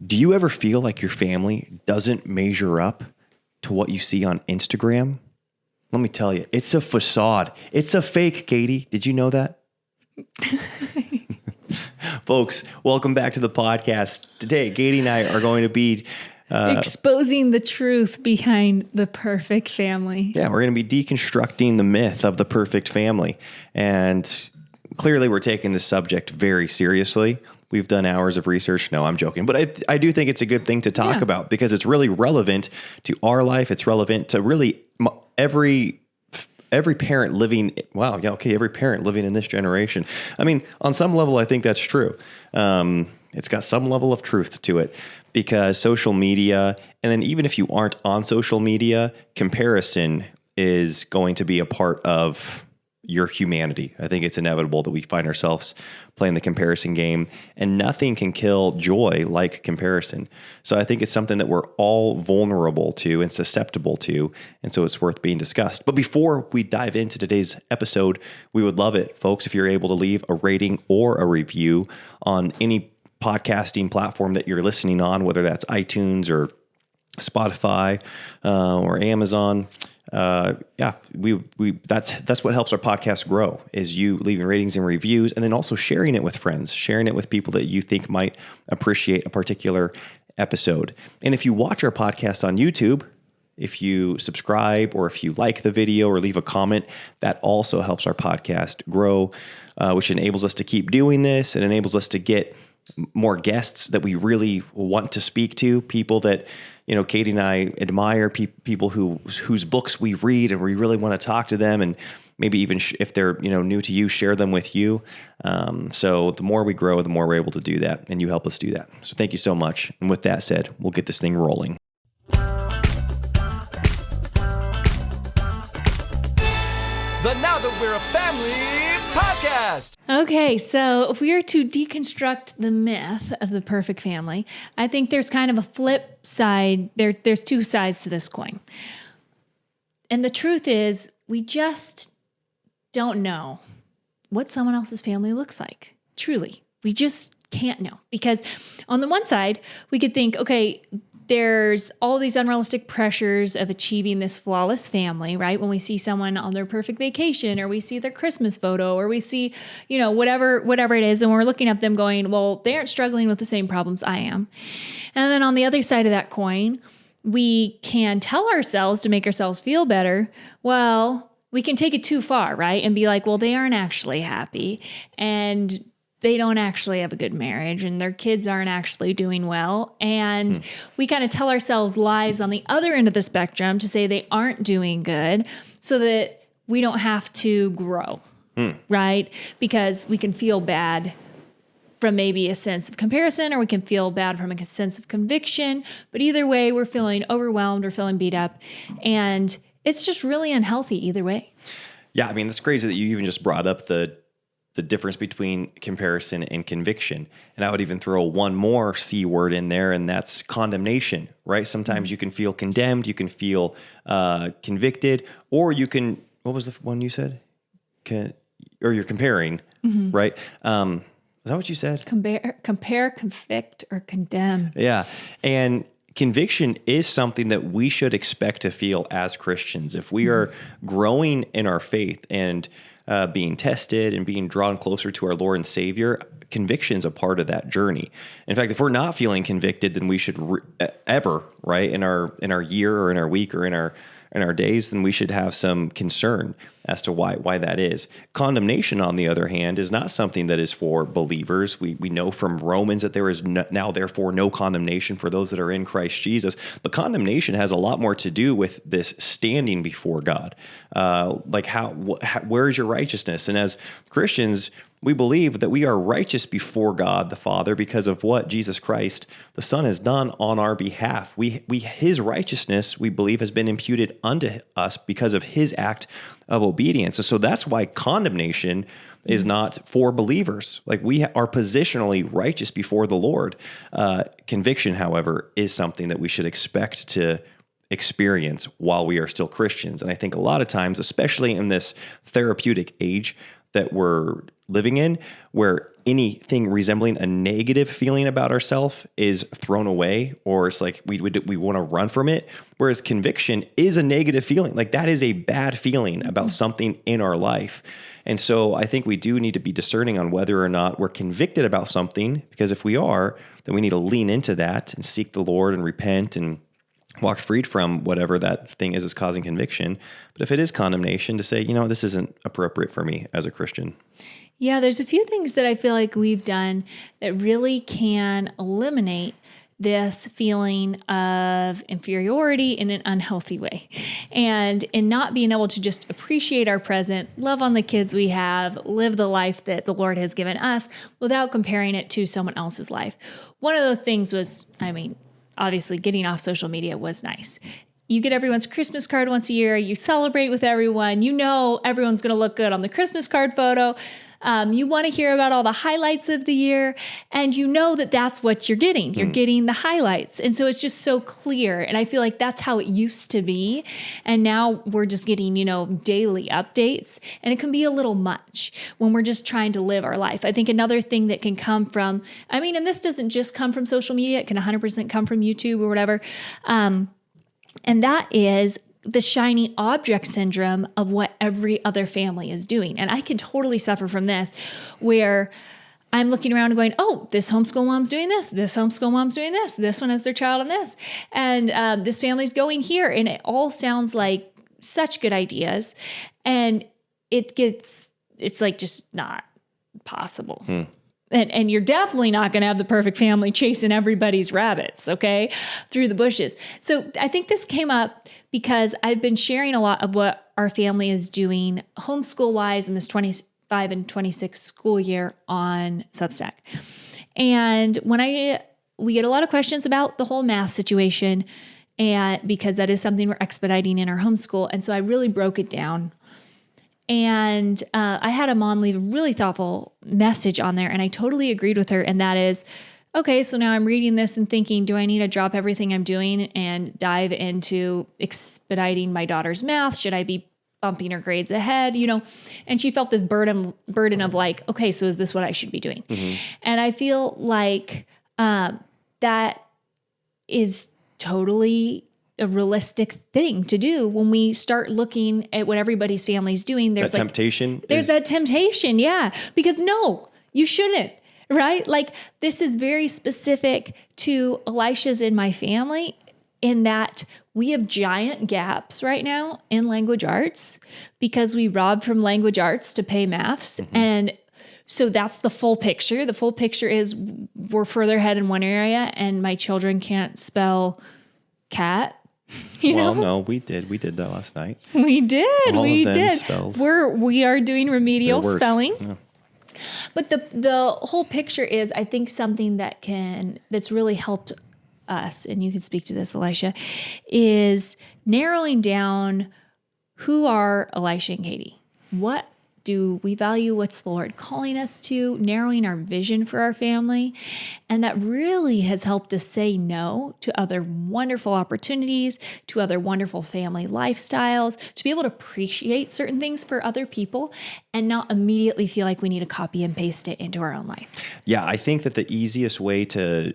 Do you ever feel like your family doesn't measure up to what you see on Instagram? Let me tell you, it's a facade. It's a fake, Katie. Did you know that? Folks, welcome back to the podcast. Today, Katie and I are going to be exposing the truth behind the perfect family. Yeah, we're going to be deconstructing the myth of the perfect family. And clearly, we're taking this subject very seriously. We've done hours of research. No, I'm joking. But I do think it's a good thing to talk about because it's really relevant to our life. It's relevant to really every parent living. Wow. Yeah. Okay. Every parent living in this generation. I mean, on some level, I think that's true. It's got some level of truth to it because social media, and then even if you aren't on social media, comparison is going to be a part of your humanity. I think it's inevitable that we find ourselves playing the comparison game, and nothing can kill joy like comparison. So I think it's something that we're all vulnerable to and susceptible to, and so it's worth being discussed. But before we dive into today's episode, we would love it, folks, if you're able to leave a rating or a review on any podcasting platform that you're listening on, whether that's iTunes or Spotify or Amazon. That's what helps our podcast grow is you leaving ratings and reviews, and then also sharing it with friends, sharing it with people that you think might appreciate a particular episode. And if you watch our podcast on YouTube, if you subscribe or if you like the video or leave a comment, that also helps our podcast grow, which enables us to keep doing this. It enables us to get more guests that we really want to speak to, people that, you know, Katie and I admire, people whose books we read and we really want to talk to them, and maybe even if they're, you know, new to you, share them with you. So the more we grow, the more we're able to do that, and you help us do that. So thank you so much. And with that said, we'll get this thing rolling. The Now That We're a Family podcast. Okay, so if we are to deconstruct the myth of the perfect family, I think there's kind of a flip side. There's two sides to this coin. And the truth is, we just don't know what someone else's family looks like. Truly, we just can't know. Because on the one side, we could think, okay, there's all these unrealistic pressures of achieving this flawless family, right? When we see someone on their perfect vacation, or we see their Christmas photo, or we see, you know, whatever it is, and we're looking at them going, well, they aren't struggling with the same problems I am. And then on the other side of that coin, we can tell ourselves to make ourselves feel better, well, we can take it too far, right? And be like, well, they aren't actually happy, and they don't actually have a good marriage, and their kids aren't actually doing well. And we kind of tell ourselves lies on the other end of the spectrum to say they aren't doing good so that we don't have to grow, right? Because we can feel bad from maybe a sense of comparison, or we can feel bad from a sense of conviction. But either way, we're feeling overwhelmed or feeling beat up. And it's just really unhealthy either way. Yeah, I mean, it's crazy that you even just brought up the difference between comparison and conviction. And I would even throw one more C word in there, and that's condemnation, right? Sometimes you can feel condemned, you can feel convicted, or you can, what was the one you said? Or you're comparing, right? Is that what you said? Compare, convict, or condemn. Yeah. And conviction is something that we should expect to feel as Christians. If we are growing in our faith and being tested and being drawn closer to our Lord and Savior, conviction's a part of that journey. In fact, if we're not feeling convicted, then we should ever, right, in our year or in our week or in our days, then we should have some concern as to why that is. Condemnation, on the other hand, is not something that is for believers. We know from Romans that there is now therefore no condemnation for those that are in Christ Jesus. But condemnation has a lot more to do with this standing before God. Like where is your righteousness? And as Christians, we believe that we are righteous before God the Father because of what Jesus Christ, the Son, has done on our behalf. His righteousness, we believe, has been imputed unto us because of his act of obedience. So that's why condemnation is not for believers. Like, we are positionally righteous before the Lord. Conviction, however, is something that we should expect to experience while we are still Christians. And I think a lot of times, especially in this therapeutic age that we're living in, where anything resembling a negative feeling about ourselves is thrown away, or it's like we want to run from it. Whereas conviction is a negative feeling. Like that is a bad feeling about something in our life. And so I think we do need to be discerning on whether or not we're convicted about something, because if we are, then we need to lean into that and seek the Lord and repent and walk freed from whatever that thing is that's causing conviction. But if it is condemnation, to say, this isn't appropriate for me as a Christian. Yeah, there's a few things that I feel like we've done that really can eliminate this feeling of inferiority in an unhealthy way. And in not being able to just appreciate our present, love on the kids we have, live the life that the Lord has given us without comparing it to someone else's life. One of those things was, obviously getting off social media was nice. You get everyone's Christmas card once a year. You celebrate with everyone. Everyone's going to look good on the Christmas card photo. You want to hear about all the highlights of the year, and that's what you're getting. You're getting the highlights. And so it's just so clear. And I feel like that's how it used to be. And now we're just getting, daily updates, and it can be a little much when we're just trying to live our life. I think another thing that can come from, and this doesn't just come from social media, it can 100% come from YouTube or whatever. And that is the shiny object syndrome of what every other family is doing. And I can totally suffer from this, where I'm looking around and going, oh, this homeschool mom's doing this homeschool mom's doing this one has their child in this, and this family's going here. And it all sounds like such good ideas. And it's like just not possible. And you're definitely not going to have the perfect family chasing everybody's rabbits, okay, through the bushes. So I think this came up because I've been sharing a lot of what our family is doing homeschool-wise in this 25 and 26 school year on Substack. And we get a lot of questions about the whole math situation, and because that is something we're expediting in our homeschool. And so I really broke it down. And I had a mom leave a really thoughtful message on there, and I totally agreed with her. And that is, okay, so now I'm reading this and thinking, do I need to drop everything I'm doing and dive into expediting my daughter's math? Should I be bumping her grades ahead? And she felt this burden of like, okay, so is this what I should be doing? And I feel like that is totally a realistic thing to do when we start looking at what everybody's family's doing. There's that temptation. Yeah. Because no, you shouldn't, right? Like this is very specific to Elisha's in my family, in that we have giant gaps right now in language arts because we robbed from language arts to pay maths. And so that's the full picture. The full picture is we're further ahead in one area and my children can't spell cat. No, we did. We did that last night. We did. We did. Spelled. We are doing remedial spelling. Yeah. But the whole picture is, I think, something that's really helped us, and you can speak to this, Elisha, is narrowing down who are Elisha and Katie. What do we value? What's the Lord calling us to? Narrowing our vision for our family. And that really has helped us say no to other wonderful opportunities, to other wonderful family lifestyles, to be able to appreciate certain things for other people and not immediately feel like we need to copy and paste it into our own life. Yeah, I think that the easiest way to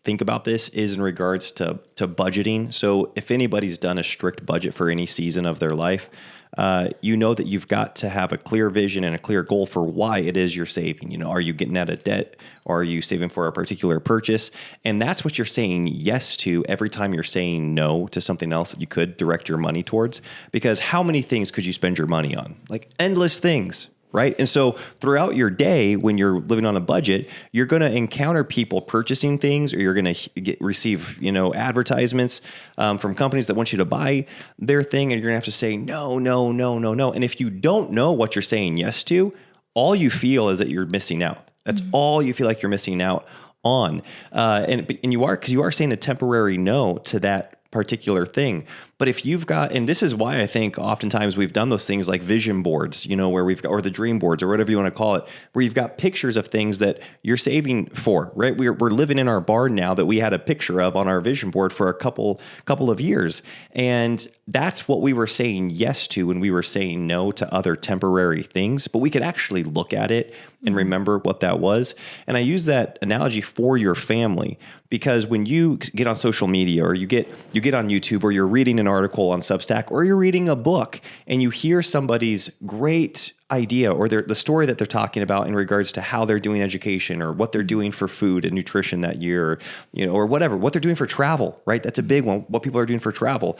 think about this is in regards to budgeting. So if anybody's done a strict budget for any season of their life, that you've got to have a clear vision and a clear goal for why it is you're saving. Are you getting out of debt, or are you saving for a particular purchase? And that's what you're saying yes to every time you're saying no to something else that you could direct your money towards. Because how many things could you spend your money on? Like endless things. Right. And so throughout your day, when you're living on a budget, you're going to encounter people purchasing things, or you're going to receive, advertisements from companies that want you to buy their thing. And you're going to have to say, no. And if you don't know what you're saying yes to, all you feel is that you're missing out. That's all you feel like you're missing out on. And you are saying a temporary no to that particular thing. But if you've got, and this is why I think oftentimes we've done those things like vision boards, where we've got, or the dream boards, or whatever you want to call it, where you've got pictures of things that you're saving for, right? We're living in our barn now that we had a picture of on our vision board for a couple of years. And that's what we were saying yes to when we were saying no to other temporary things. But we could actually look at it and remember what that was. And I use that analogy for your family, because when you get on social media, or you get on YouTube, or you're reading an article on Substack, or you're reading a book, and you hear somebody's great idea, or the story that they're talking about in regards to how they're doing education, or what they're doing for food and nutrition that year, or whatever, what they're doing for travel, right? That's a big one. What people are doing for travel.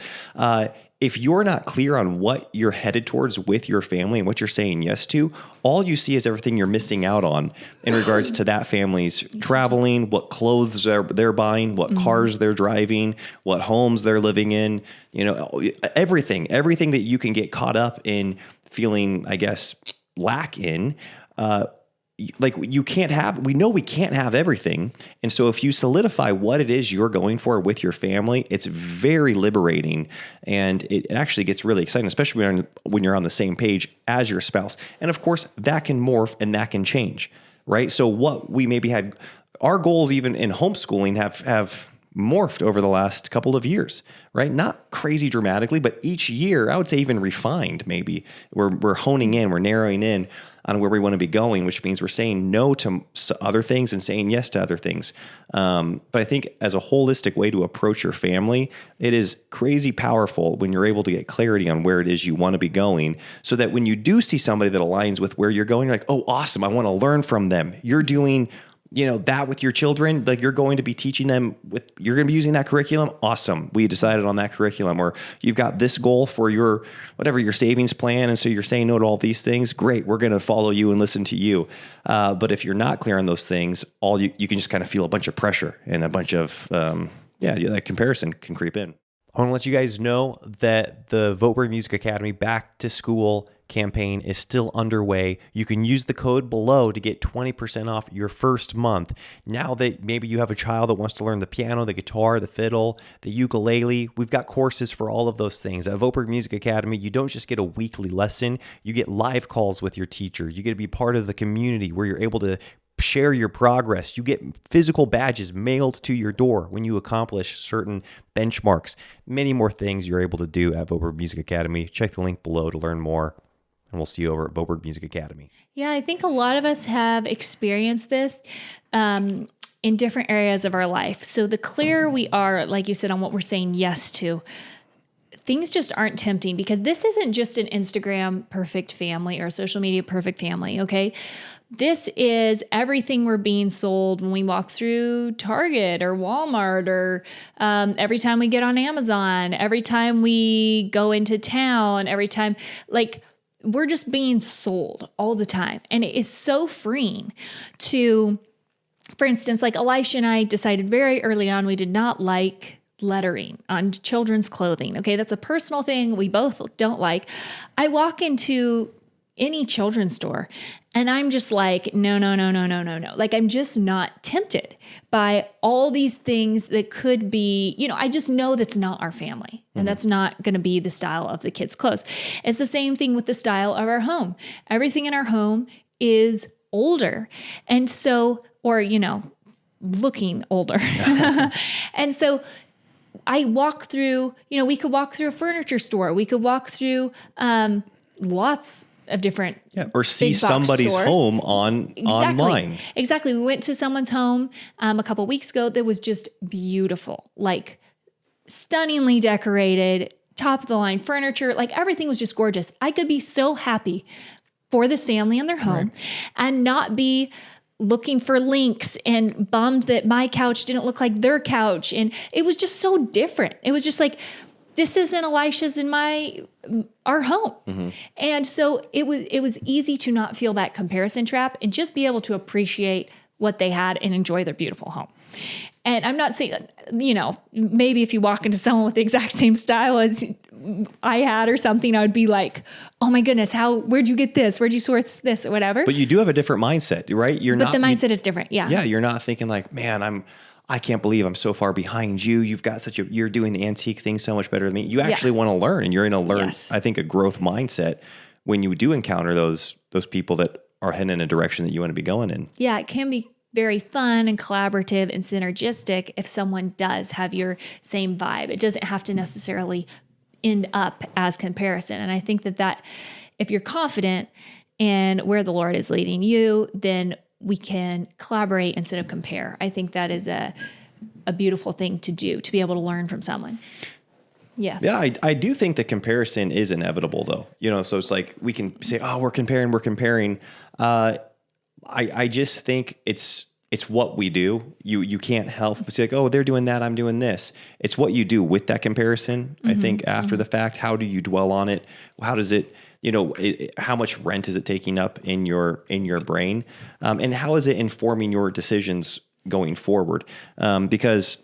If you're not clear on what you're headed towards with your family and what you're saying yes to, all you see is everything you're missing out on in regards to that family's traveling, what clothes they're buying, what cars they're driving, what homes they're living in, everything that you can get caught up in feeling, I guess, lack in. We know we can't have everything. And so if you solidify what it is you're going for with your family, it's very liberating, and it actually gets really exciting, especially when you're on the same page as your spouse. And of course, that can morph and that can change, right? So what we maybe had, our goals even in homeschooling have morphed over the last couple of years, right? Not crazy dramatically, but each year, I would say even refined maybe. We're honing in, we're narrowing in on where we want to be going, which means we're saying no to other things and saying yes to other things. But I think as a holistic way to approach your family, it is crazy powerful when you're able to get clarity on where it is you want to be going, so that when you do see somebody that aligns with where you're going, you're like, oh, awesome, I want to learn from them. You're doing that with your children, like you're going to be teaching them you're going to be using that curriculum. Awesome. We decided on that curriculum. Or you've got this goal for your savings plan. And so you're saying no to all these things. Great. We're going to follow you and listen to you. But if you're not clear on those things, you can just kind of feel a bunch of pressure and a bunch of, that comparison can creep in. I want to let you guys know that the Voteberg Music Academy Back to School campaign is still underway. You can use the code below to get 20% off your first month. Now that maybe you have a child that wants to learn the piano, the guitar, the fiddle, the ukulele, we've got courses for all of those things. At Voteberg Music Academy, you don't just get a weekly lesson, you get live calls with your teacher. You get to be part of the community where you're able to share your progress. You get physical badges mailed to your door when you accomplish certain benchmarks. Many more things you're able to do at Voteberg Music Academy. Check the link below to learn more, and we'll see you over at Voteberg Music Academy. Yeah, I think a lot of us have experienced this in different areas of our life. So the clearer we are, like you said, on what we're saying yes to, things just aren't tempting, because this isn't just an Instagram perfect family or a social media perfect family, okay? This is everything we're being sold when we walk through Target or Walmart, or every time we get on Amazon, every time we go into town, every time, we're just being sold all the time. And it is so freeing to, for instance, like Elisha and I decided very early on, we did not like lettering on children's clothing. Okay, that's a personal thing we both don't like. I walk into any children's store and I'm just like, no. Like, I'm just not tempted by all these things that could be, I just know that's not our family, and that's not going to be the style of the kids' clothes. It's the same thing with the style of our home. Everything in our home is older. And so, or, looking older. And so I walk through, we could walk through a furniture store. We could walk through lots of different or see somebody's stores. Home online. Exactly. We went to someone's home a couple weeks ago that was just beautiful, like stunningly decorated, top of the line furniture, like everything was just gorgeous. I could be so happy for this family in their home and not be looking for links and bummed that my couch didn't look like their couch. And it was just so different. It was just like, this isn't Elisha's in our home. Mm-hmm. And so it was easy to not feel that comparison trap and just be able to appreciate what they had and enjoy their beautiful home. And I'm not saying, maybe if you walk into someone with the exact same style as I had or something, I would be like, oh my goodness, where'd you get this? Where'd you source this or whatever? But you do have a different mindset, right? The mindset is different. Yeah. Yeah. You're not thinking like, man, I can't believe I'm so far behind you. You've got you're doing the antique thing so much better than me. You actually want to learn, and you're going to learn, I think, a growth mindset when you do encounter those people that are heading in a direction that you want to be going in. Yeah. It can be very fun and collaborative and synergistic if someone does have your same vibe. It doesn't have to necessarily end up as comparison. And I think that if you're confident and where the Lord is leading you, then we can collaborate instead of compare. I think that is a beautiful thing to do, to be able to learn from someone. Yes. Yeah, I do think that comparison is inevitable, though. So it's like we can say, "Oh, we're comparing." I just think it's what we do. You can't help but say, like, "Oh, they're doing that, I'm doing this." It's what you do with that comparison. I think after the fact, how do you dwell on it? How does it? How much rent is it taking up in your brain, and how is it informing your decisions going forward? Because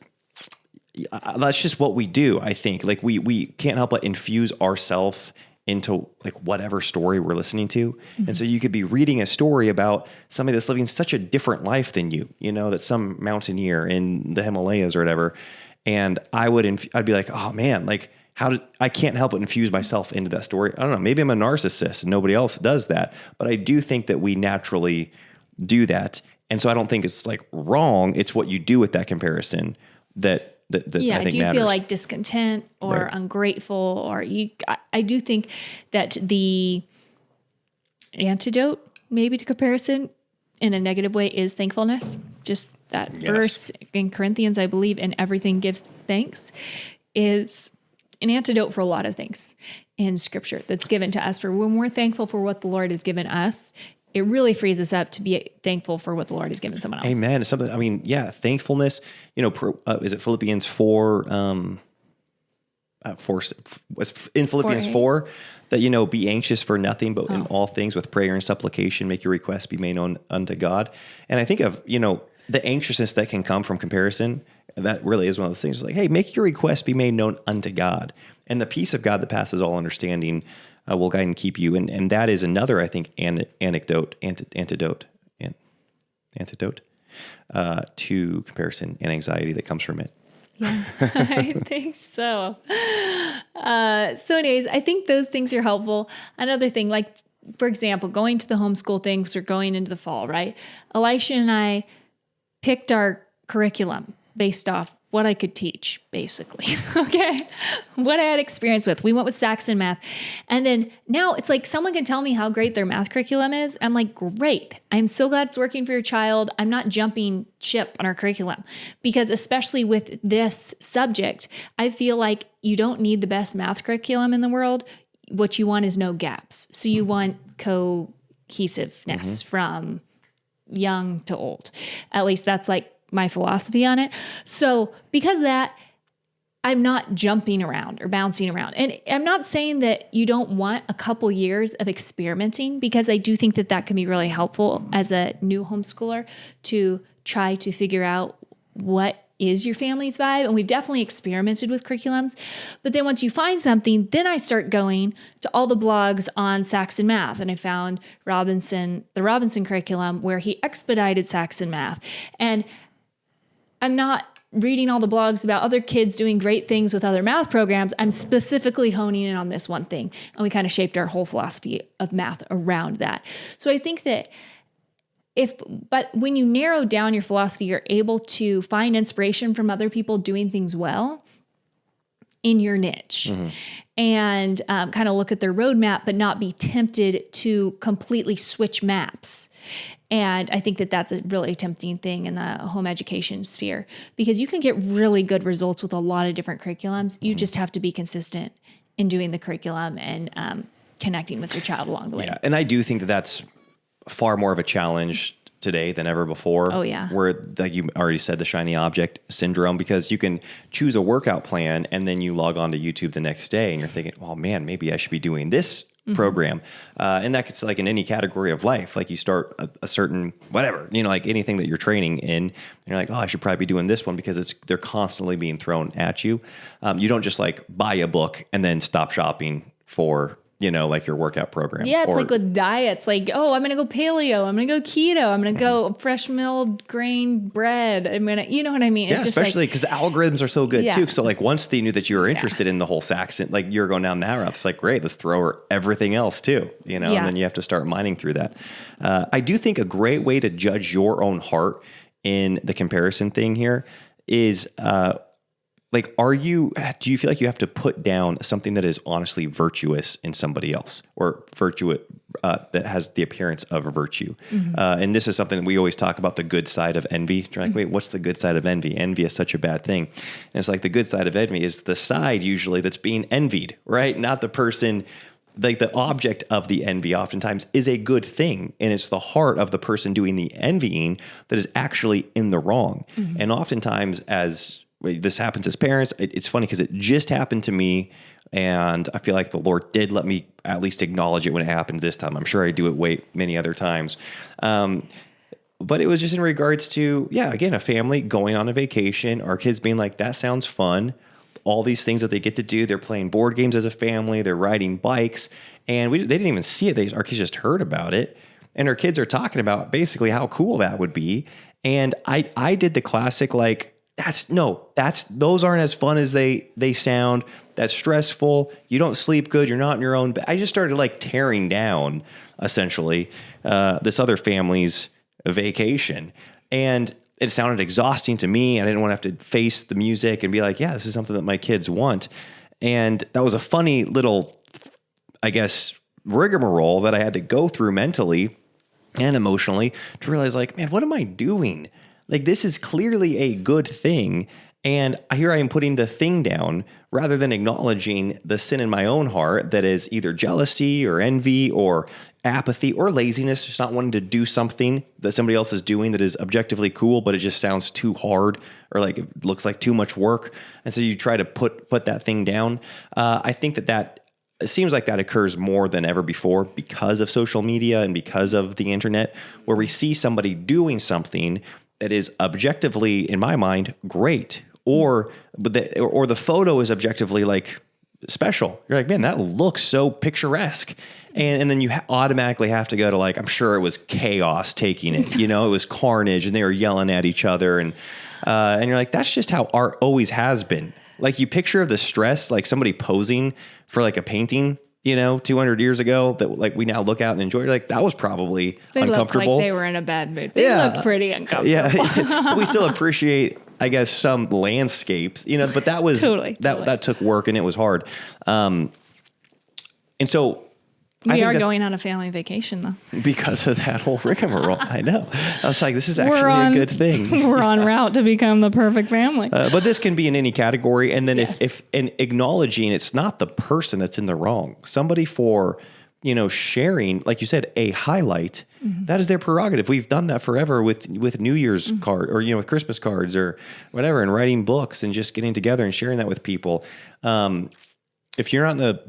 that's just what we do. I think like we can't help but infuse ourselves into like whatever story we're listening to. And so you could be reading a story about somebody that's living such a different life than you, that some mountaineer in the Himalayas or whatever. And I'd be like, oh man, like I can't help but infuse myself into that story. I don't know. Maybe I'm a narcissist and nobody else does that, but I do think that we naturally do that. And so I don't think it's like wrong. It's what you do with that comparison that I think do you matters. feel like discontent or ungrateful, or I do think that the antidote maybe to comparison in a negative way is thankfulness. Just that verse in Corinthians, I believe, in everything gives thanks, is an antidote for a lot of things in Scripture that's given to us. For when we're thankful for what the Lord has given us, it really frees us up to be thankful for what the Lord has given someone else. Amen. It's something. I mean, thankfulness. Is it Philippians 4? In Philippians 4, that be anxious for nothing, but in all things with prayer and supplication, make your requests be made known unto God. And I think of the anxiousness that can come from comparison. That really is one of those things. It's like, hey, make your requests be made known unto God, and the peace of God that passes all understanding will guide and keep you. And that is another, I think, antidote to comparison and anxiety that comes from it. Yeah, I think so. So anyways, I think those things are helpful. Another thing, like, for example, going to the homeschool things or going into the fall, right? Elisha and I picked our curriculum based off what I could teach, basically. Okay. What I had experience with. We went with Saxon math. And then now it's like someone can tell me how great their math curriculum is. I'm like, great. I'm so glad it's working for your child. I'm not jumping ship on our curriculum, because especially with this subject, I feel like you don't need the best math curriculum in the world. What you want is no gaps. So you want cohesiveness from young to old. At least that's like my philosophy on it. So because of that, I'm not jumping around or bouncing around. And I'm not saying that you don't want a couple years of experimenting, because I do think that that can be really helpful as a new homeschooler to try to figure out what is your family's vibe. And we've definitely experimented with curriculums. But then once you find something, then I start going to all the blogs on Saxon math. And I found the Robinson curriculum, where he expedited Saxon math. And I'm not reading all the blogs about other kids doing great things with other math programs. I'm specifically honing in on this one thing. And we kind of shaped our whole philosophy of math around that. So I think that but when you narrow down your philosophy, you're able to find inspiration from other people doing things well in your niche, and kind of look at their roadmap, but not be tempted to completely switch maps. And I think that that's a really tempting thing in the home education sphere, because you can get really good results with a lot of different curriculums. You just have to be consistent in doing the curriculum and connecting with your child along the way. Yeah, and I do think that that's far more of a challenge today than ever before. Oh, yeah. Where, like you already said, the shiny object syndrome, because you can choose a workout plan and then you log on to YouTube the next day and you're thinking, well, man, maybe I should be doing this program. And that's like in any category of life. Like you start a certain, whatever, like anything that you're training in, and you're like, oh, I should probably be doing this one, because they're constantly being thrown at you. You don't just like buy a book and then stop shopping for like your workout program. Yeah, it's like with diets, like, oh, I'm going to go paleo, I'm going to go keto, I'm going to go fresh milled grain bread. I'm going to, you know what I mean? Yeah, it's just especially because the algorithms are so good too. So like once they knew that you were interested in the whole Saxon, like you're going down that route, it's like, great, let's throw her everything else too, and then you have to start mining through that. I do think a great way to judge your own heart in the comparison thing here is like, do you feel like you have to put down something that is honestly virtuous in somebody else, or that has the appearance of a virtue? And this is something that we always talk about, the good side of envy. You're like, wait, what's the good side of envy? Envy is such a bad thing. And it's like, the good side of envy is the side usually that's being envied, right? Not the person. Like, the object of the envy oftentimes is a good thing, and it's the heart of the person doing the envying that is actually in the wrong. And oftentimes, as this happens as parents, it's funny because it just happened to me, and I feel like the Lord did let me at least acknowledge it when it happened this time. I'm sure I do it many other times. But it was just in regards to, again, a family going on a vacation, our kids being like, that sounds fun. All these things that they get to do. They're playing board games as a family. They're riding bikes. And they didn't even see it. Our kids just heard about it. And our kids are talking about basically how cool that would be. And I did the classic, like, those aren't as fun as they sound. That's stressful. You don't sleep good. You're not in your own bed. I just started like tearing down essentially this other family's vacation. And it sounded exhausting to me. I didn't want to have to face the music and be like, this is something that my kids want. And that was a funny little, I guess, rigmarole that I had to go through mentally and emotionally to realize, like, man, what am I doing? Like, this is clearly a good thing. And here I am putting the thing down rather than acknowledging the sin in my own heart that is either jealousy or envy or apathy or laziness, just not wanting to do something that somebody else is doing that is objectively cool, but it just sounds too hard or like it looks like too much work. And so you try to put that thing down. I think that it seems like that occurs more than ever before because of social media and because of the internet, where we see somebody doing something that is objectively, in my mind, great, or the photo is objectively like special. You're like, man, that looks so picturesque. And then you automatically have to go to, like, I'm sure it was chaos taking it, it was carnage and they were yelling at each other. And you're like, that's just how art always has been. Like, you picture the stress, like somebody posing for like a painting, 200 years ago that like we now look out and enjoy. You're like, that was probably uncomfortable. Looked like they were in a bad mood. They looked pretty uncomfortable. Yeah. We still appreciate, I guess, some landscapes, but that was, totally. That took work and it was hard. And so we are going on a family vacation, though. Because of that whole rigmarole. I know. I was like, this is actually a good thing. We're on route to become the perfect family. But this can be in any category. And then if acknowledging it's not the person that's in the wrong, somebody for, sharing, like you said, a highlight, that is their prerogative. We've done that forever with New Year's card or, with Christmas cards or whatever, and writing books and just getting together and sharing that with people. If you're not in a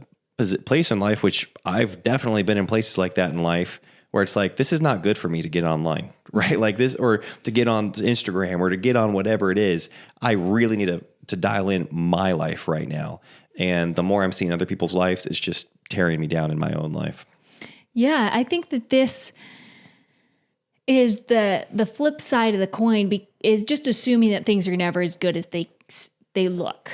place in life, which I've definitely been in places like that in life, where it's like, this is not good for me to get online, right? Like this, or to get on Instagram or to get on whatever it is. I really need to dial in my life right now. And the more I'm seeing other people's lives, it's just tearing me down in my own life. Yeah, I think that this is the flip side of the coin, is just assuming that things are never as good as they look,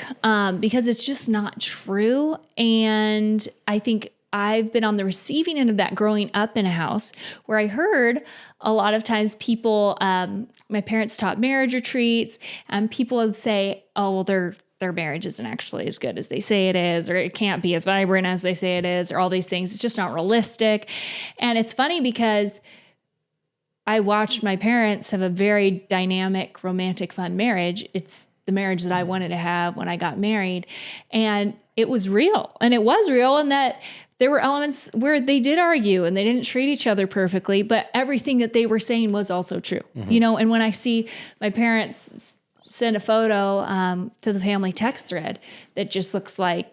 because it's just not true. And I think I've been on the receiving end of that growing up in a house where I heard a lot of times people, my parents taught marriage retreats, and people would say, oh, well, their marriage isn't actually as good as they say it is, or it can't be as vibrant as they say it is, or all these things. It's just not realistic. And it's funny because I watched my parents have a very dynamic, romantic, fun marriage. It's the marriage that I wanted to have when I got married. And it was real. And it was real in that there were elements where they did argue and they didn't treat each other perfectly, but everything that they were saying was also true. And when I see my parents send a photo to the family text thread that just looks like,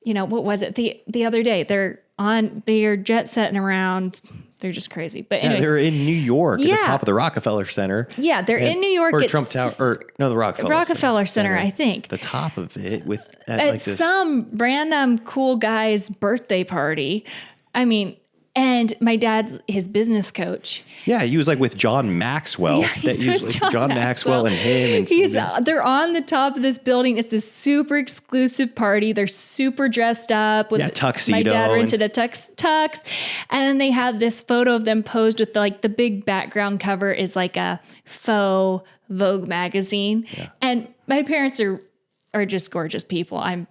what was it? The other day, they're jet setting around. They're just crazy. But anyways, they're in New York at the top of the Rockefeller Center. Yeah, they're in New York. Or Trump Tower, the Rockefeller Center, I think. The top of it with at some random cool guy's birthday party. I mean, and my dad's his business coach. Yeah, he was like with John Maxwell. Yeah, he's with John Maxwell and him. And they're on the top of this building. It's this super exclusive party. They're super dressed up with tuxedo. My dad rented a tux, and then they have this photo of them posed with the big background cover is like a faux Vogue magazine. Yeah. And my parents are are just gorgeous people. I'm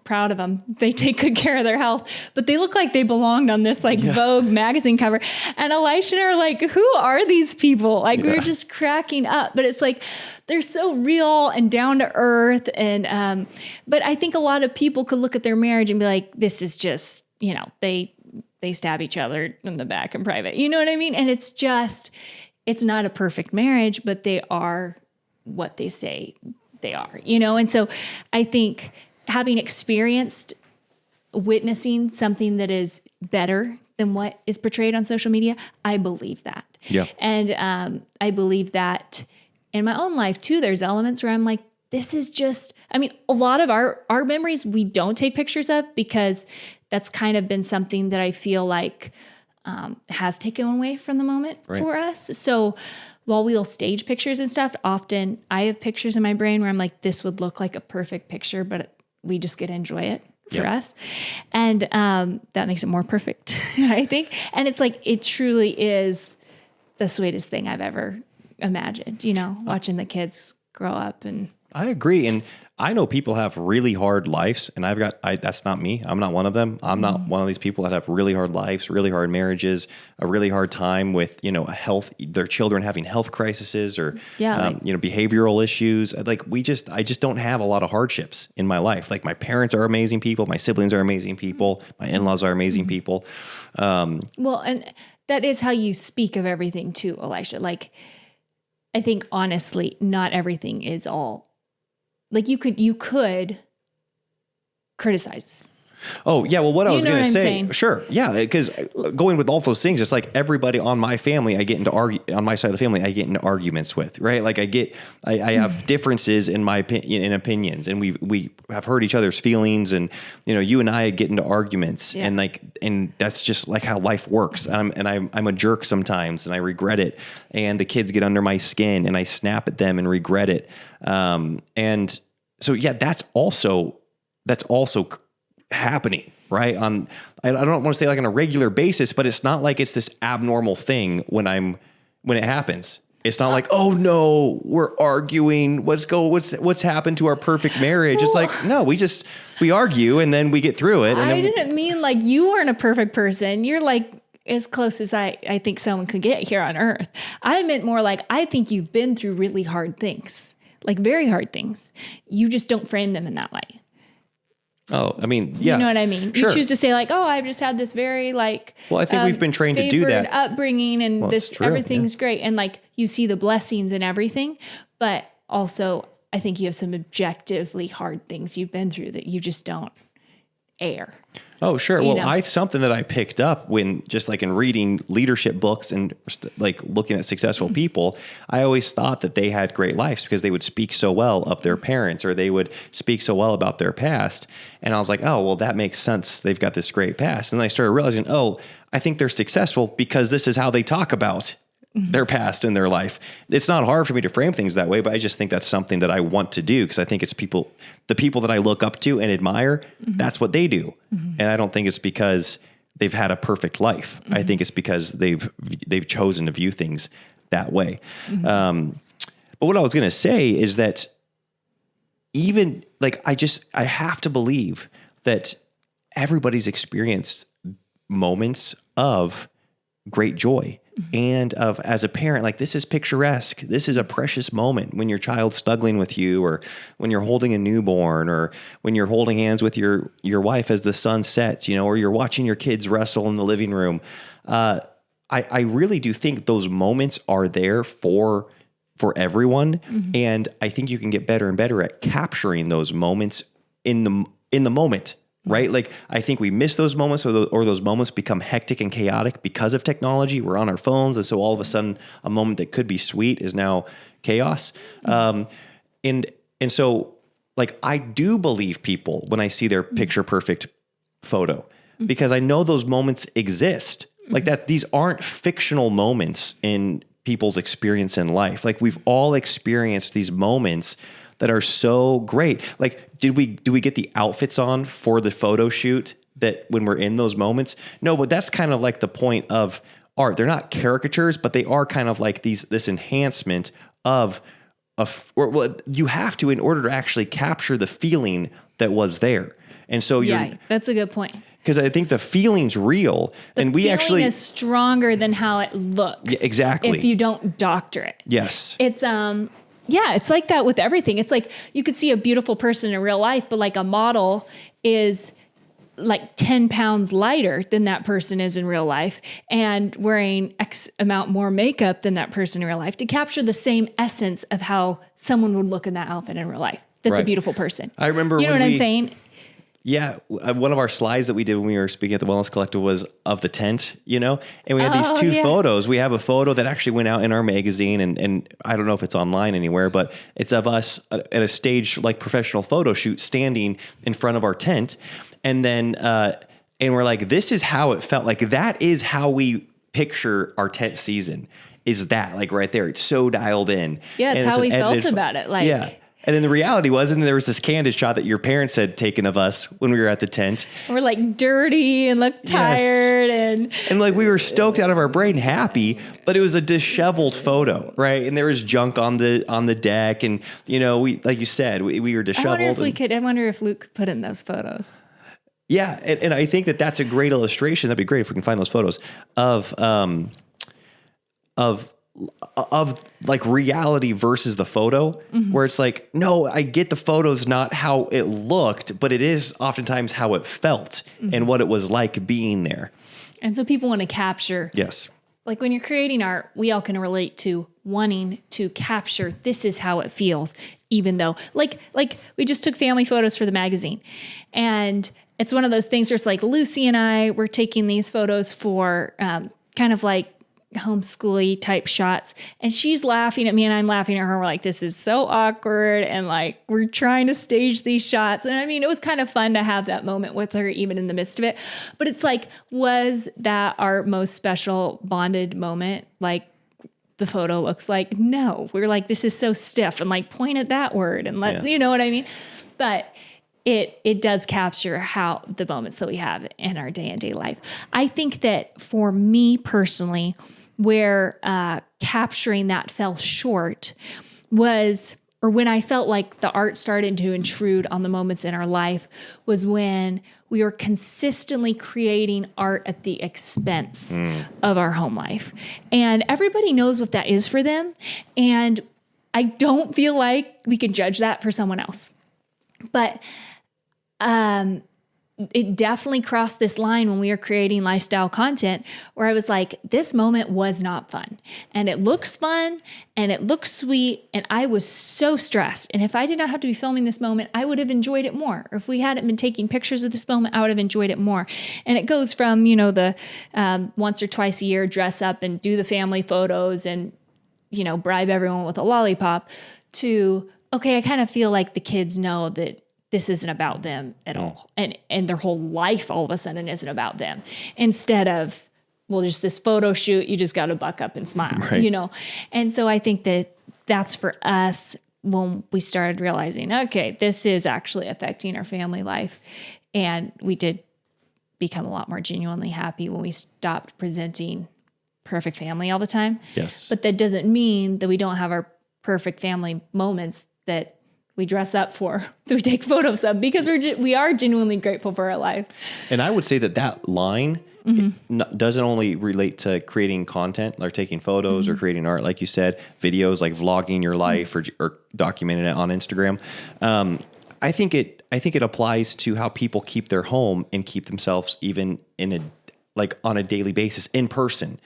proud of them. They take good care of their health, but they look like they belonged on this like Vogue magazine cover. And Elisha and I are like, who are these people? Like we were just cracking up, but it's like, they're so real and down to earth. And, but I think a lot of people could look at their marriage and be like, this is just, you know, they stab each other in the back in private. You know what I mean? And it's not a perfect marriage, but they are what they say they are, you know? And so I think having experienced witnessing something that is better than what is portrayed on social media, I believe that. Yeah. And I believe that in my own life too, there's elements where I'm like, this is just, I mean, a lot of our memories, we don't take pictures of because that's kind of been something that I feel like has taken away from the moment for us. So while we'll stage pictures and stuff, often I have pictures in my brain where I'm like, this would look like a perfect picture, but we just get to enjoy it for us. And that makes it more perfect, I think. And it's like, it truly is the sweetest thing I've ever imagined, you know, watching the kids grow up. And I agree. And I know people have really hard lives, and that's not me. I'm not one of them. I'm not one of these people that have really hard lives, really hard marriages, a really hard time with, you know, their children having health crises or, you know, behavioral issues. Like I just don't have a lot of hardships in my life. Like my parents are amazing people. My siblings are amazing people. My in-laws are amazing people. Well, and that is how you speak of everything too, Elisha. Like, I think honestly, not everything is all. Like you could criticize. Oh yeah. Well, what I was going to say, saying? Sure. Yeah. Because going with all those things, it's like everybody on my family, on my side of the family, I get into arguments with, right? Like I have differences in my in opinions, and we have hurt each other's feelings, and, you know, you and I get into arguments, and that's just like how life works. And I'm a jerk sometimes, and I regret it. And the kids get under my skin, and I snap at them and regret it. And so, yeah, that's also happening, right? I don't want to say like on a regular basis, but it's not like it's this abnormal thing when it happens. It's not like, oh no, we're arguing. What's happened to our perfect marriage? It's like, no, we argue and then we get through it. And I didn't mean like you weren't a perfect person. You're like as close as I think someone could get here on earth. I meant more like, I think you've been through really hard things, like very hard things. You just don't frame them in that light. Oh, I mean, yeah. You know what I mean? Sure. You choose to say like, oh, I've just had this very like, well, I think we've been trained to do that upbringing, and everything's yeah. great. And like, you see the blessings in everything, but also I think you have some objectively hard things you've been through that you just don't air. Oh, sure. Well, something that I picked up when just like in reading leadership books and like looking at successful people, I always thought that they had great lives because they would speak so well of their parents, or they would speak so well about their past. And I was like, oh, well, that makes sense. They've got this great past. And then I started realizing, oh, I think they're successful because this is how they talk about their past and their life. It's not hard for me to frame things that way, but I just think that's something that I want to do because I think it's the people that I look up to and admire, that's what they do. And I don't think it's because they've had a perfect life. I think it's because they've chosen to view things that way. But what I was going to say is that even like, I have to believe that everybody's experienced moments of great joy. And as a parent, like, this is picturesque. This is a precious moment when your child's snuggling with you, or when you're holding a newborn, or when you're holding hands with your wife as the sun sets, you know, or you're watching your kids wrestle in the living room. I really do think those moments are there for everyone. And I think you can get better and better at capturing those moments in the moment. Right? Like, I think we miss those moments, or those moments become hectic and chaotic because of technology. We're on our phones. And so all of a sudden a moment that could be sweet is now chaos. And so like, I do believe people when I see their picture perfect photo, because I know those moments exist like that. These aren't fictional moments in people's experience in life. Like, we've all experienced these moments that are so great. Like, do we get the outfits on for the photo shoot that when we're in those moments? No, but that's kind of like the point of art. They're not caricatures, but they are kind of like this enhancement of you have to in order to actually capture the feeling that was there. And so that's a good point. Because I think the feeling's real, and we actually is stronger than how it looks. Yeah, exactly. If you don't doctor it. Yes. It's it's like that with everything. It's like you could see a beautiful person in real life, but like a model is like 10 pounds lighter than that person is in real life and wearing X amount more makeup than that person in real life to capture the same essence of how someone would look in that outfit in real life. That's a beautiful person. I remember you know what I'm saying? Yeah. One of our slides that we did when we were speaking at the Wellness Collective was of the tent, and we had these two photos. We have a photo that actually went out in our magazine, and I don't know if it's online anywhere, but it's of us at a stage like professional photo shoot standing in front of our tent. And then, and we're like, this is how it felt. Like, that is how we picture our tent season, is that like right there. It's so dialed in. Yeah. It's how we felt about it. Like, yeah. And then the reality was, and there was this candid shot that your parents had taken of us when we were at the tent. We're like dirty and looked tired and like we were stoked out of our brain, happy, but it was a disheveled photo, right? And there was junk on the deck, and we, like you said, we were disheveled. I wonder if Luke could put in those photos. Yeah, and I think that's a great illustration. That'd be great if we can find those photos of like reality versus the photo, where it's like, no, I get the photo's not how it looked, but it is oftentimes how it felt and what it was like being there. And so people want to capture. Yes. Like when you're creating art, we all can relate to wanting to capture, this is how it feels, even though like we just took family photos for the magazine, and it's one of those things where it's like Lucy and I were taking these photos for kind of like homeschooly type shots, and she's laughing at me and I'm laughing at her. We're like, this is so awkward, and like we're trying to stage these shots. And I mean, it was kind of fun to have that moment with her even in the midst of it. But it's like, was that our most special bonded moment? Like the photo looks like? No. We were like, this is so stiff, and like point at that word and let's, you know what I mean? But it does capture how the moments that we have in our day-to-day life. I think that for me personally, where capturing that fell short was, or when I felt like the art started to intrude on the moments in our life, was when we were consistently creating art at the expense of our home life. And everybody knows what that is for them. And I don't feel like we can judge that for someone else. But it definitely crossed this line when we were creating lifestyle content, where I was like, this moment was not fun, and it looks fun and it looks sweet. And I was so stressed. And if I did not have to be filming this moment, I would have enjoyed it more. Or if we hadn't been taking pictures of this moment, I would have enjoyed it more. And it goes from, the once or twice a year, dress up and do the family photos and, bribe everyone with a lollipop, to, okay, I kind of feel like the kids know that this isn't about them at all. And their whole life all of a sudden isn't about them. Instead of, well, just this photo shoot, you just got to buck up and smile, right. And so I think that that's for us when we started realizing, okay, this is actually affecting our family life. And we did become a lot more genuinely happy when we stopped presenting perfect family all the time. Yes. But that doesn't mean that we don't have our perfect family moments that we dress up for, that we take photos of, because we are genuinely grateful for our life. And I would say that line doesn't only relate to creating content or taking photos or creating art, like you said, videos like vlogging your life or documenting it on Instagram. I think it applies to how people keep their home and keep themselves even on a daily basis in person.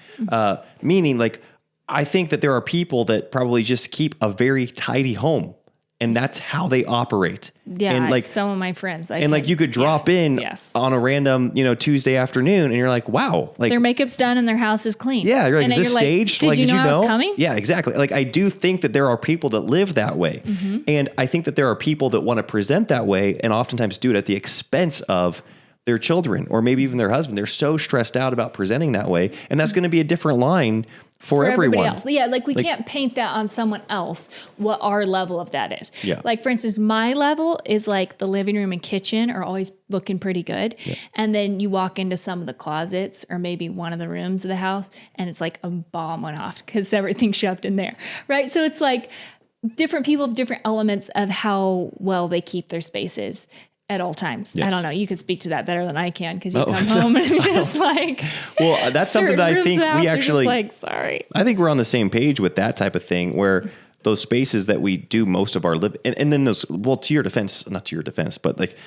Meaning, like, I think that there are people that probably just keep a very tidy home, and that's how they operate. Yeah, and like some of my friends. You could drop in on a random, Tuesday afternoon, and you're like, wow, like their makeup's done and their house is clean. Yeah, you're like, is this staged? Did you know I was coming? Yeah, exactly. Like, I do think that there are people that live that way, and I think that there are people that want to present that way, and oftentimes do it at the expense of their children or maybe even their husband. They're so stressed out about presenting that way, and that's going to be a different line for everyone. Everybody else. Yeah, like we can't paint that on someone else, what our level of that is. Yeah. Like, for instance, my level is like the living room and kitchen are always looking pretty good. Yeah. And then you walk into some of the closets or maybe one of the rooms of the house, and it's like a bomb went off because everything's shoved in there, right? So it's like, different people have different elements of how well they keep their spaces at all times. Yes. I don't know. You could speak to that better than I can because you come home and just like, well, that's something that I think we actually, like, sorry. I think we're on the same page with that type of thing where those spaces that we do most of our live, and then those, well, to your defense, not to your defense, but like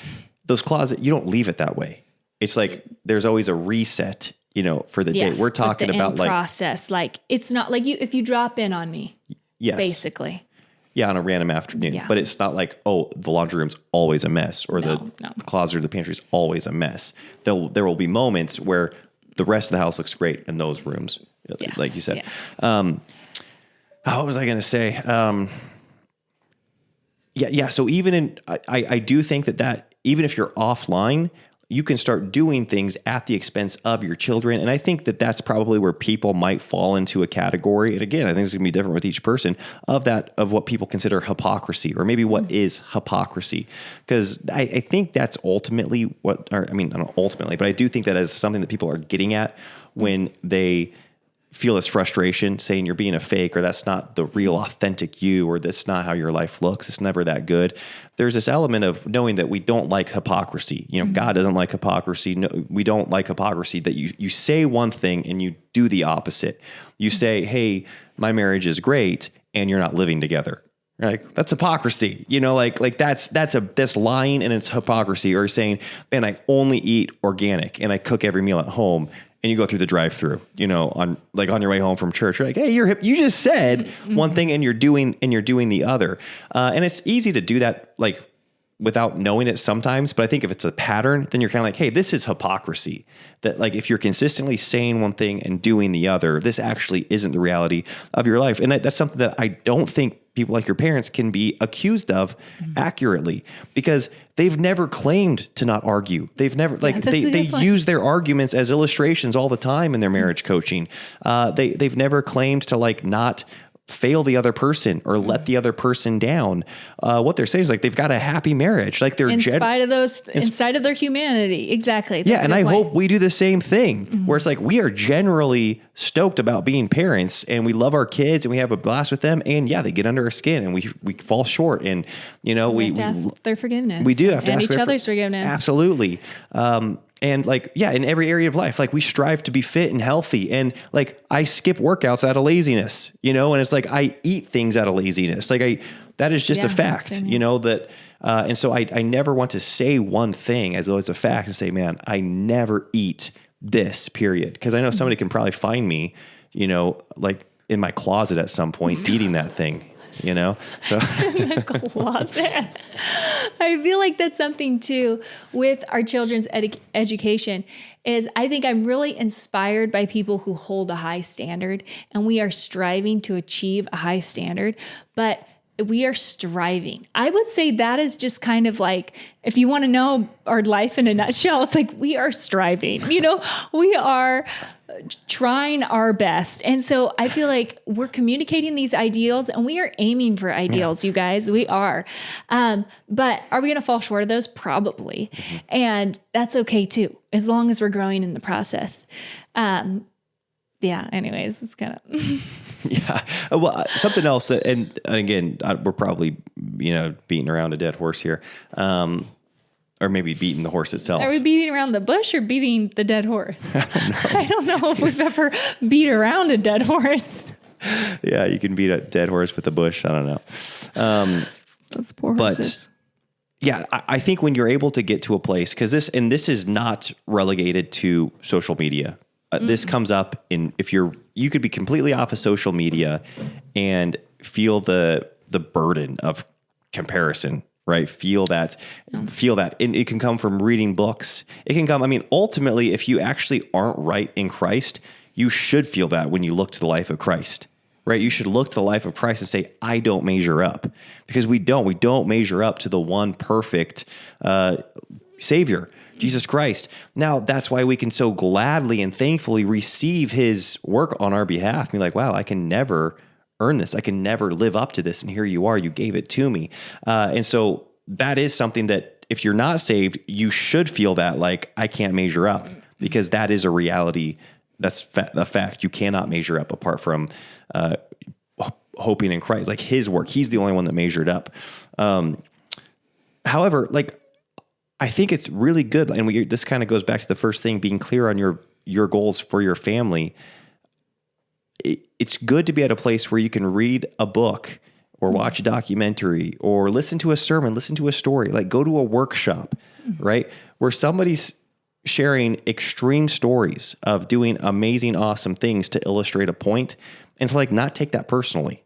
those closet, you don't leave it that way. It's like, there's always a reset, for the day. We're talking about like process. Like, it's not like if you drop in on me, yes, basically. Yeah, on a random afternoon. Yeah. But it's not like, the laundry room's always a mess or the closet or the pantry's always a mess. There will be moments where the rest of the house looks great in those rooms, yes, like you said. Yes. What was I going to say? Yeah. So even I do think that even if you're offline, you can start doing things at the expense of your children. And I think that that's probably where people might fall into a category. And again, I think it's gonna be different with each person of what people consider hypocrisy, or maybe what is hypocrisy. Because I think that's ultimately not ultimately, but I do think that is something that people are getting at when they feel this frustration saying you're being a fake, or that's not the real authentic you, or that's not how your life looks. It's never that good. There's this element of knowing that we don't like hypocrisy. God doesn't like hypocrisy. No, we don't like hypocrisy that you say one thing and you do the opposite. You say, hey, my marriage is great, and you're not living together. Like, that's hypocrisy, that's lying, and it's hypocrisy. Or saying, man, I only eat organic and I cook every meal at home. And you go through the drive-through, on your way home from church. You're like, hey, you're hip. You just said one thing and you're doing the other. And it's easy to do that, like, without knowing it sometimes. But I think if it's a pattern, then you're kind of like, hey, this is hypocrisy. That, like, if you're consistently saying one thing and doing the other, this actually isn't the reality of your life. And that's something that I don't think people like your parents can be accused of accurately, because they've never claimed to not argue. They've never, they use their arguments as illustrations all the time in their marriage coaching. They've never claimed to not fail the other person or let the other person down. What they're saying is they've got a happy marriage. Like, they're in spite of their humanity. Exactly. That's and I hope we do the same thing, where it's like, we are generally stoked about being parents, and we love our kids and we have a blast with them. And they get under our skin, and we fall short, and we have to ask their forgiveness. We do have to ask each other's forgiveness. Absolutely. And in every area of life, we strive to be fit and healthy. And I skip workouts out of laziness, and it's like, I eat things out of laziness. That is just a fact, that, and so I never want to say one thing as though it's a fact and say, man, I never eat this, period. Cause I know somebody can probably find me, in my closet at some point eating that thing. So in the closet. I feel like that's something too with our children's education is I think I'm really inspired by people who hold a high standard, and we are striving to achieve a high standard, but we are striving. I would say that is just kind of like, if you want to know our life in a nutshell, it's like, we are striving, we are trying our best. And so I feel like we're communicating these ideals, and we are aiming for ideals, you guys, we are. But are we going to fall short of those? Probably. And that's okay too, as long as we're growing in the process. Anyways, it's kind of... Yeah. Well, something else that, and again, we're probably, beating around a dead horse here. Or maybe beating the horse itself. Are we beating around the bush or beating the dead horse? I don't know if we've ever beat around a dead horse. Yeah, you can beat a dead horse with a bush. I don't know. That's poor horses. Yeah, I think when you're able to get to a place, because this is not relegated to social media. This comes up you could be completely off of social media and feel the burden of comparison, right? Feel that. And it can come from reading books. It can come, ultimately, if you actually aren't right in Christ, you should feel that when you look to the life of Christ, right? You should look to the life of Christ and say, I don't measure up, because we don't measure up to the one perfect Savior, Jesus Christ. Now, that's why we can so gladly and thankfully receive his work on our behalf. Be like, wow, I can never earn this. I can never live up to this. And here you are, you gave it to me. And so that is something that if you're not saved, you should feel that like, I can't measure up, because that is a reality. That's a fact. You cannot measure up apart from hoping in Christ, like his work. He's the only one that measured up. However, like, I think it's really good. And this kind of goes back to the first thing, being clear on your goals for your family. It's good to be at a place where you can read a book or watch a documentary or listen to a sermon, listen to a story, like go to a workshop, right? Where somebody's sharing extreme stories of doing amazing, awesome things to illustrate a point, and to like not take that personally,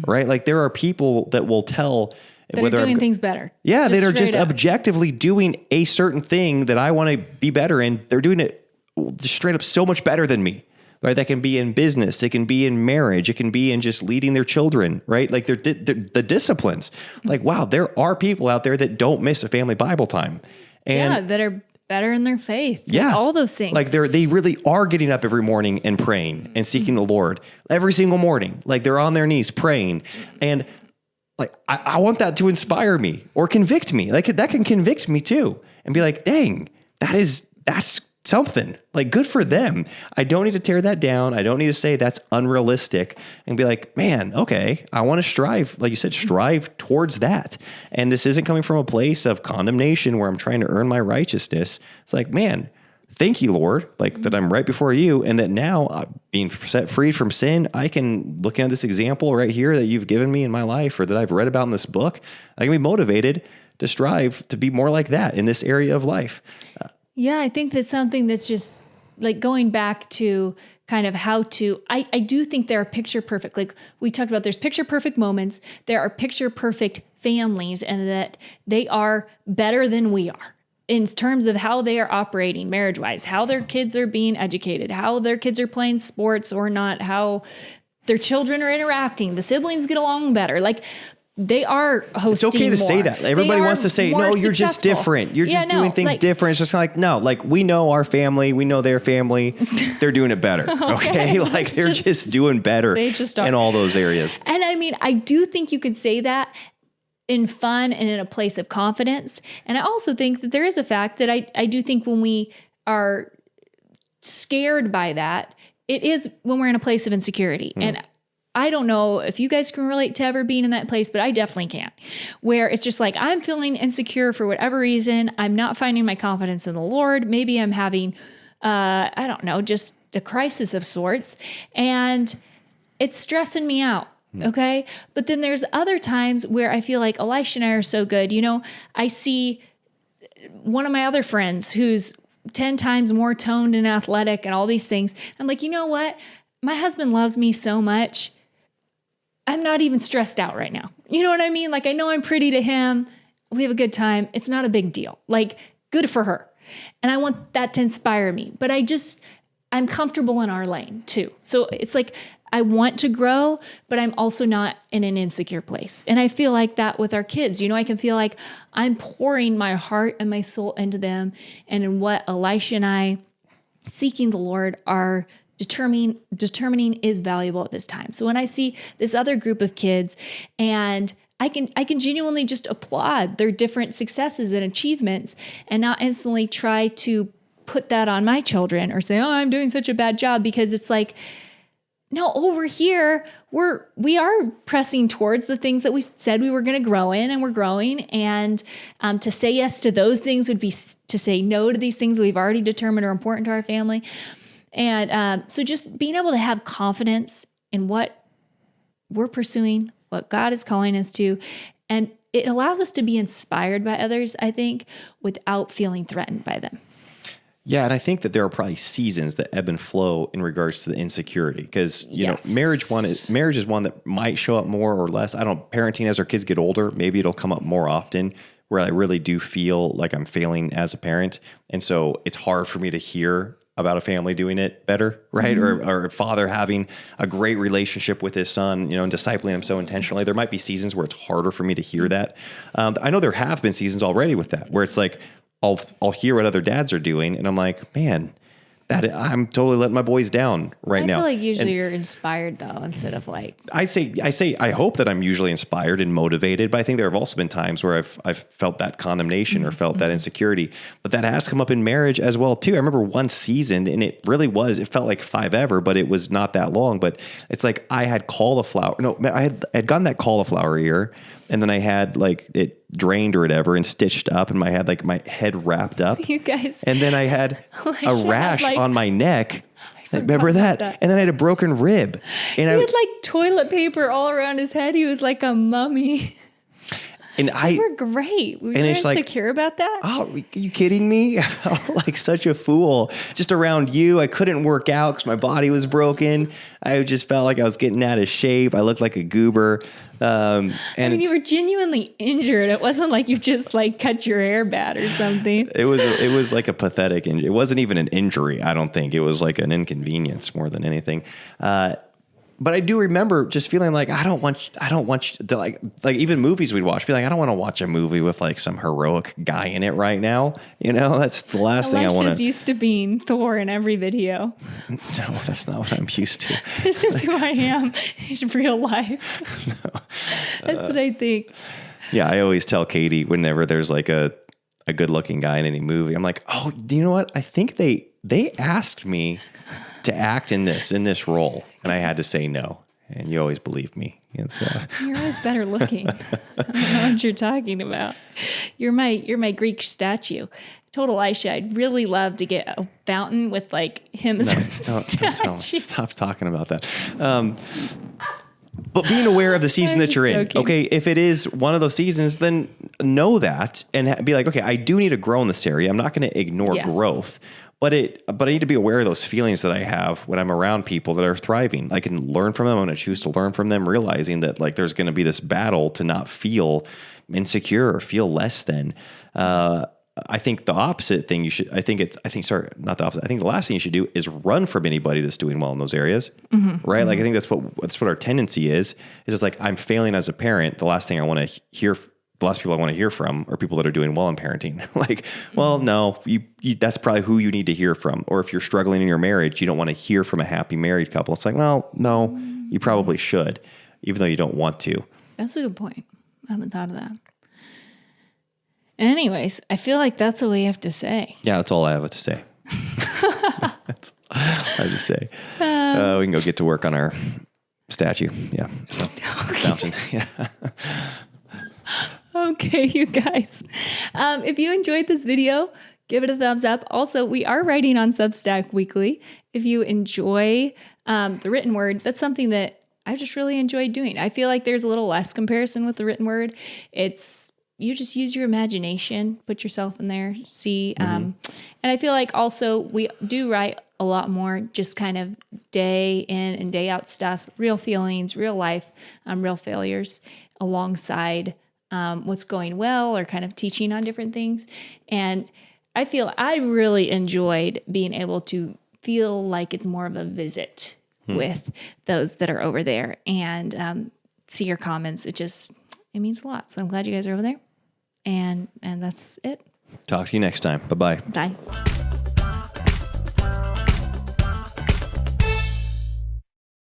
right? Like there are people that will tell that are doing things better. Yeah, that are just objectively doing a certain thing that I want to be better in. They're doing it just straight up so much better than me. Right, that can be in business, it can be in marriage, it can be in just leading their children, right? Like they're the disciplines. Like, wow, there are people out there that don't miss a family Bible time. And that are better in their faith. Yeah. All those things. Like they really are getting up every morning and praying and seeking the Lord every single morning. Like they're on their knees praying. And like, I want that to inspire me or convict me. Like that can convict me too. And be like, dang, that's something. Like, good for them. I don't need to tear that down. I don't need to say that's unrealistic and be like, man, okay, I want to strive, like you said, strive towards that. And this isn't coming from a place of condemnation where I'm trying to earn my righteousness. It's like, man, thank you, Lord, like that I'm right before you, and that now being set free from sin, I can, looking at this example right here that you've given me in my life or that I've read about in this book, I can be motivated to strive to be more like that in this area of life. Yeah, I think that's something that's just like going back to kind of how to, I do think there are picture perfect, like we talked about, there's picture perfect moments, there are picture perfect families, and that they are better than we are in terms of how they are operating marriage-wise, how their kids are being educated, how their kids are playing sports or not, how their children are interacting, the siblings get along better. Like, they are hosting. It's okay to say that. Everybody wants to say, no, you're just different. You're just doing things different. It's just like, no, like we know our family, we know their family. They're doing it better. Okay. Like they're just doing better in all those areas. And I mean, I do think you could say that in fun and in a place of confidence. And I also think that there is a fact that I do think when we are scared by that, it is when we're in a place of insecurity. And I don't know if you guys can relate to ever being in that place, but I definitely can, where it's just like, I'm feeling insecure for whatever reason. I'm not finding my confidence in the Lord. Maybe I'm having, I don't know, just a crisis of sorts, and it's stressing me out. Okay. But then there's other times where I feel like Elisha and I are so good. You know, I see one of my other friends who's 10 times more toned and athletic and all these things. I'm like, you know what? My husband loves me so much. I'm not even stressed out right now. You know what I mean? Like, I know I'm pretty to him. We have a good time. It's not a big deal. Like, good for her. And I want that to inspire me. But I'm comfortable in our lane too. So it's like, I want to grow, but I'm also not in an insecure place. And I feel like that with our kids. You know, I can feel like I'm pouring my heart and my soul into them. And in what Elisha and I, seeking the Lord, are determining is valuable at this time. So when I see this other group of kids, and I can genuinely just applaud their different successes and achievements, and not instantly try to put that on my children or say, oh, I'm doing such a bad job, because it's like, no, over here, we are pressing towards the things that we said we were going to grow in, and we're growing. And to say yes to those things would be to say no to these things that we've already determined are important to our family. And so just being able to have confidence in what we're pursuing, what God is calling us to, and it allows us to be inspired by others, I think, without feeling threatened by them. Yeah, and I think that there are probably seasons that ebb and flow in regards to the insecurity, because you know, marriage is one that might show up more or less. I don't, parenting as our kids get older, maybe it'll come up more often, where I really do feel like I'm failing as a parent, and so it's hard for me to hear about a family doing it better, right? Mm-hmm. Or a father having a great relationship with his son, you know, and discipling him so intentionally. There might be seasons where it's harder for me to hear that. I know there have been seasons already with that, where it's like, I'll hear what other dads are doing, and I'm like, man, that I'm totally letting my boys down right now. I feel like usually you're inspired though, instead of like. I hope that I'm usually inspired and motivated, but I think there have also been times where I've felt that condemnation or felt that insecurity, but that has come up in marriage as well too. I remember one season, and it felt like 5 ever, but it was not that long. But it's like I had cauliflower. No, I had gotten that cauliflower ear, and then I had like it drained or whatever and stitched up, and I had like my head wrapped up. You guys. And then I had a rash on my neck. Remember that? that. And then I had a broken rib. And He had like toilet paper all around his head. He was like a mummy. And We're great. We were it's like, insecure about that. oh, are you kidding me? I felt like such a fool just around you. I couldn't work out because my body was broken. I just felt like I was getting out of shape. I looked like a goober. And I mean, you were genuinely injured. It wasn't like you just like cut your hair bad or something. it was like a pathetic injury. It wasn't even an injury. I don't think it was like an inconvenience more than anything. But I do remember just feeling like I don't want you to like even movies we'd watch. Be like, I don't want to watch a movie with like some heroic guy in it right now. You know, that's the last thing I want Alexis used to being Thor in every video. No, that's not what I'm used to. This is who I am in real life. No. That's what I think. Yeah, I always tell Katie whenever there's like a good looking guy in any movie, I'm like, oh, do you know what? I think they asked me to act in this role, and I had to say no. And you always believe me. And so You're always better looking. I don't know what you're talking about. You're my Greek statue. Total Aisha. I'd really love to get a fountain with like him as a statue. Stop talking about that. But being aware of the season that you're in, okay, if it is one of those seasons, then know that and be like, okay, I do need to grow in this area. I'm not going to ignore growth. But I need to be aware of those feelings that I have when I'm around people that are thriving. I can learn from them. I'm going to choose to learn from them, realizing that like there's going to be this battle to not feel insecure or feel less than. I think the opposite thing not the opposite. I think the last thing you should do is run from anybody that's doing well in those areas, right? Like I think that's what our tendency is it's like I'm failing as a parent. The last thing I want to hear. The last people I want to hear from are people that are doing well in parenting. Like, well, no, you that's probably who you need to hear from. Or if you're struggling in your marriage, you don't want to hear from a happy married couple. It's like, well, no, you probably should, even though you don't want to. That's a good point. I haven't thought of that. Anyways, I feel like that's all we have to say. Yeah, that's all I have to say. That's all I have to say. We can go get to work on our statue. Yeah. So, fountain. Yeah. Okay, you guys. If you enjoyed this video, give it a thumbs up. Also, we are writing on Substack weekly. If you enjoy the written word, that's something that I just really enjoy doing. I feel like there's a little less comparison with the written word. It's you just use your imagination, put yourself in there, see. And I feel like also we do write a lot more just kind of day in and day out stuff, real feelings, real life, real failures alongside what's going well or kind of teaching on different things. And I feel I really enjoyed being able to feel like it's more of a visit with those that are over there and see your comments. It means a lot. So I'm glad you guys are over there. And that's it. Talk to you next time. Bye-bye. Bye.